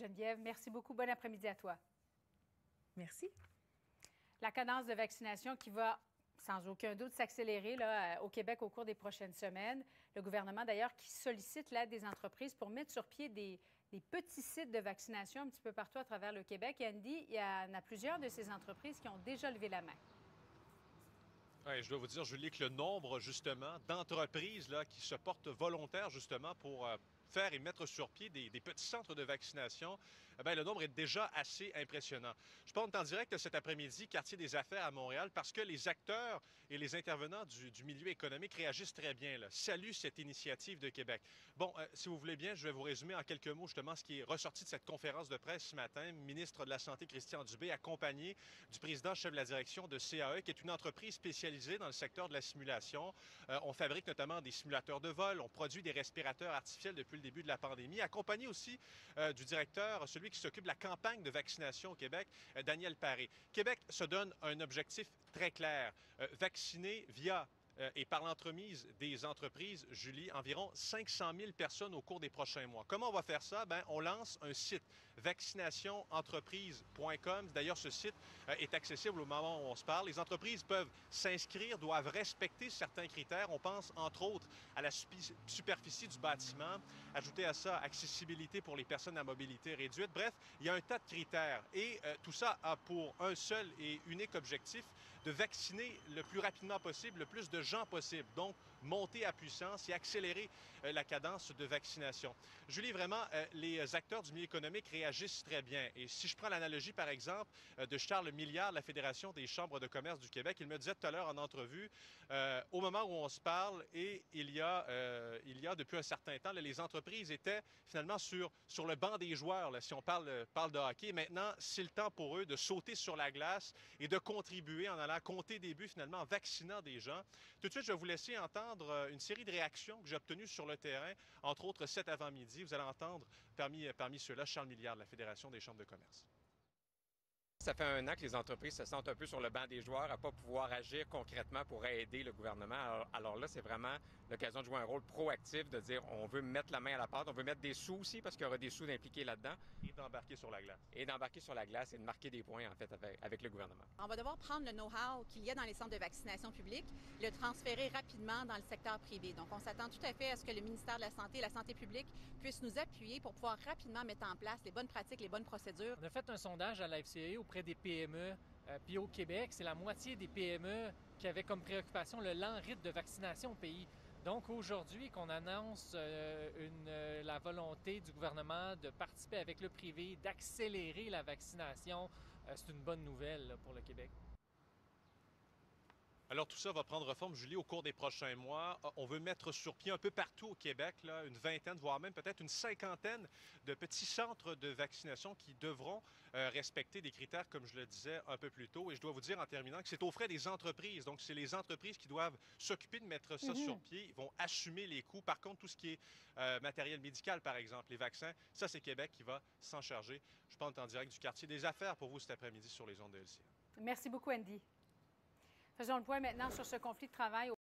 Geneviève, merci beaucoup. Bon après-midi à toi. Merci. La cadence de vaccination qui va sans aucun doute s'accélérer au Québec au cours des prochaines semaines. Le gouvernement, d'ailleurs, qui sollicite l'aide des entreprises pour mettre sur pied des petits sites de vaccination un petit peu partout à travers le Québec. Et Andy, il y en a plusieurs de ces entreprises qui ont déjà levé la main. Oui, je dois vous dire, Julie, que le nombre, justement, d'entreprises là, qui se portent volontaires, justement, pour faire et mettre sur pied des petits centres de vaccination, eh bien, le nombre est déjà assez impressionnant. Je pense en direct cet après-midi, quartier des affaires à Montréal, parce que les acteurs et les intervenants du milieu économique réagissent très bien, là, saluent cette initiative de Québec. Bon, si vous voulez bien, je vais vous résumer en quelques mots, justement, ce qui est ressorti de cette conférence de presse ce matin. Ministre de la Santé, Christian Dubé, accompagné du président chef de la direction de CAE, qui est une entreprise spécialisée dans le secteur de la simulation. On fabrique notamment des simulateurs de vol, on produit des respirateurs artificiels depuis le début de la pandémie, accompagné aussi du directeur, celui qui s'occupe de la campagne de vaccination au Québec, Daniel Paré. Québec se donne un objectif très clair, vacciner via et par l'entremise des entreprises, Julie, environ 500 000 personnes au cours des prochains mois. Comment on va faire ça? Bien, on lance un site, vaccinationentreprise.com. D'ailleurs, ce site est accessible au moment où on se parle. Les entreprises peuvent s'inscrire, doivent respecter certains critères. On pense, entre autres, à la superficie du bâtiment. Ajouter à ça, accessibilité pour les personnes à mobilité réduite. Bref, il y a un tas de critères. Et tout ça a pour un seul et unique objectif de vacciner le plus rapidement possible, le plus de gens possible. Donc, monter à puissance et accélérer la cadence de vaccination. Julie, vraiment, les acteurs du milieu économique réagissent très bien. Et si je prends l'analogie, par exemple, de Charles Milliard de la Fédération des chambres de commerce du Québec, il me disait tout à l'heure en entrevue, au moment où on se parle, et il y a depuis un certain temps, là, les entreprises étaient finalement sur le banc des joueurs, là, si on parle de hockey. Maintenant, c'est le temps pour eux de sauter sur la glace et de contribuer en allant compter des buts, finalement, en vaccinant des gens. Tout de suite, je vais vous laisser entendre une série de réactions que j'ai obtenues sur le terrain, entre autres cet avant-midi. Vous allez entendre parmi ceux-là Charles Milliard de la Fédération des chambres de commerce. Ça fait un an que les entreprises se sentent un peu sur le banc des joueurs à ne pas pouvoir agir concrètement pour aider le gouvernement. Alors là, c'est vraiment l'occasion de jouer un rôle proactif, de dire on veut mettre la main à la pâte, on veut mettre des sous aussi parce qu'il y aura des sous d'impliquer là-dedans. Et d'embarquer sur la glace. Et d'embarquer sur la glace et de marquer des points, en fait, avec le gouvernement. On va devoir prendre le know-how qu'il y a dans les centres de vaccination publique, le transférer rapidement dans le secteur privé. Donc, on s'attend tout à fait à ce que le ministère de la Santé et la Santé publique puissent nous appuyer pour pouvoir rapidement mettre en place les bonnes pratiques, les bonnes procédures. On a fait un sondage à la FCE auprès des PME. Puis au Québec, c'est la moitié des PME qui avaient comme préoccupation le lent rythme de vaccination au pays. Donc aujourd'hui, qu'on annonce la volonté du gouvernement de participer avec le privé, d'accélérer la vaccination, c'est une bonne nouvelle là, pour le Québec. Alors, tout ça va prendre forme, Julie, au cours des prochains mois. On veut mettre sur pied un peu partout au Québec, là, une vingtaine, voire même peut-être une cinquantaine de petits centres de vaccination qui devront respecter des critères, comme je le disais un peu plus tôt. Et je dois vous dire en terminant que c'est aux frais des entreprises. Donc, c'est les entreprises qui doivent s'occuper de mettre ça sur pied. Ils vont assumer les coûts. Par contre, tout ce qui est matériel médical, par exemple, les vaccins, ça, c'est Québec qui va s'en charger. Je pense en direct du quartier des affaires pour vous cet après-midi sur les ondes de LCN. Merci beaucoup, Andy. Faisons le point maintenant sur ce conflit de travail